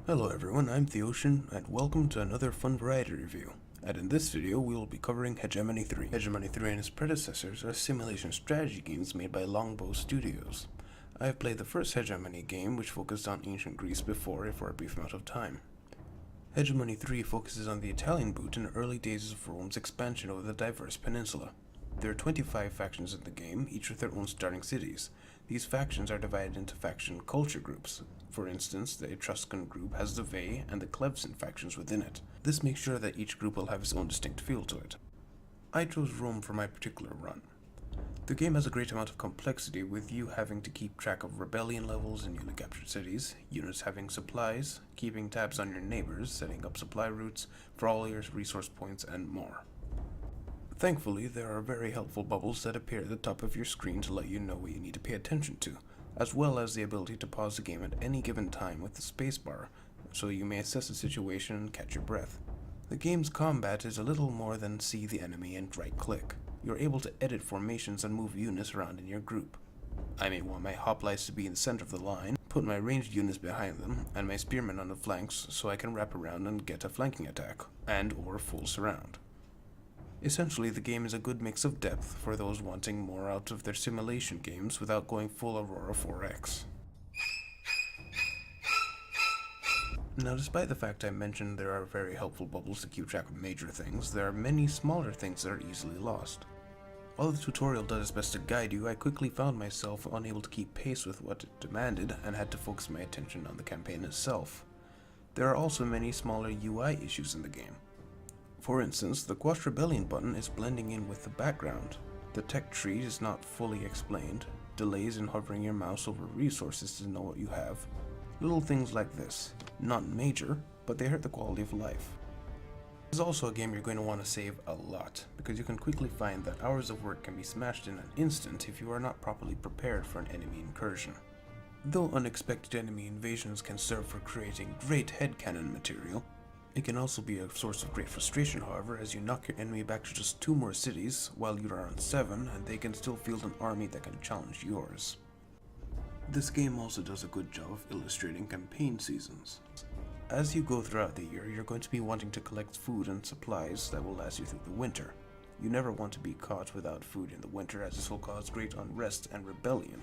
Hello everyone, I'm the Ocean, and welcome to another fun variety review. And in this video, we will be covering Hegemony 3. Hegemony 3 and its predecessors are simulation strategy games made by Longbow Studios. I have played the first Hegemony game, which focused on ancient Greece before, for a brief amount of time. Hegemony 3 focuses on the Italian boot in the early days of Rome's expansion over the diverse peninsula. There are 25 factions in the game, each with their own starting cities. These factions are divided into faction culture groups. For instance, the Etruscan group has the Vey and the Clevson factions within it. This makes sure that each group will have its own distinct feel to it. I chose Rome for my particular run. The game has a great amount of complexity, with you having to keep track of rebellion levels in newly captured cities, units having supplies, keeping tabs on your neighbors, setting up supply routes for all your resource points, and more. Thankfully, there are very helpful bubbles that appear at the top of your screen to let you know what you need to pay attention to, as well as the ability to pause the game at any given time with the spacebar, so you may assess the situation and catch your breath. The game's combat is a little more than see the enemy and right-click. You're able to edit formations and move units around in your group. I may want my hoplites to be in the center of the line, put my ranged units behind them, and my spearmen on the flanks so I can wrap around and get a flanking attack, and/or full surround. Essentially, the game is a good mix of depth for those wanting more out of their simulation games without going full Aurora 4X. Now, despite the fact I mentioned there are very helpful bubbles to keep track of major things, there are many smaller things that are easily lost. While the tutorial does its best to guide you, I quickly found myself unable to keep pace with what it demanded and had to focus my attention on the campaign itself. There are also many smaller UI issues in the game. For instance, the Quash Rebellion button is blending in with the background. The tech tree is not fully explained, delays in hovering your mouse over resources to know what you have. Little things like this. Not major, but they hurt the quality of life. This is also a game you're going to want to save a lot, because you can quickly find that hours of work can be smashed in an instant if you are not properly prepared for an enemy incursion. Though unexpected enemy invasions can serve for creating great headcanon material, it can also be a source of great frustration, however, as you knock your enemy back to just 2 more cities while you are on 7, and they can still field an army that can challenge yours. This game also does a good job of illustrating campaign seasons. As you go throughout the year, you're going to be wanting to collect food and supplies that will last you through the winter. You never want to be caught without food in the winter, as this will cause great unrest and rebellion.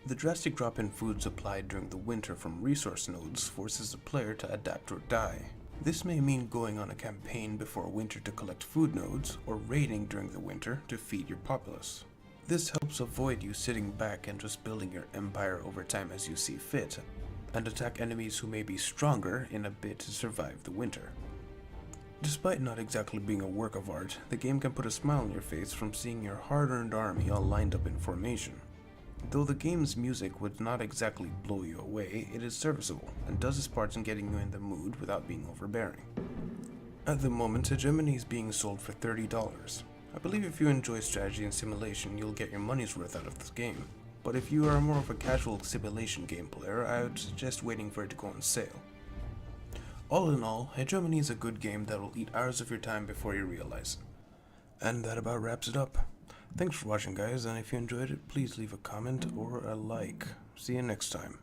The drastic drop in food supplied during the winter from resource nodes forces the player to adapt or die. This may mean going on a campaign before winter to collect food nodes, or raiding during the winter to feed your populace. This helps avoid you sitting back and just building your empire over time as you see fit, and attack enemies who may be stronger in a bid to survive the winter. Despite not exactly being a work of art, the game can put a smile on your face from seeing your hard-earned army all lined up in formation. Though the game's music would not exactly blow you away, it is serviceable, and does its part in getting you in the mood without being overbearing. At the moment, Hegemony is being sold for $30. I believe if you enjoy strategy and simulation, you'll get your money's worth out of this game. But if you are more of a casual simulation game player, I would suggest waiting for it to go on sale. All in all, Hegemony is a good game that will eat hours of your time before you realize it. And that about wraps it up. Thanks for watching, guys, and if you enjoyed it, please leave a comment or a like. See you next time.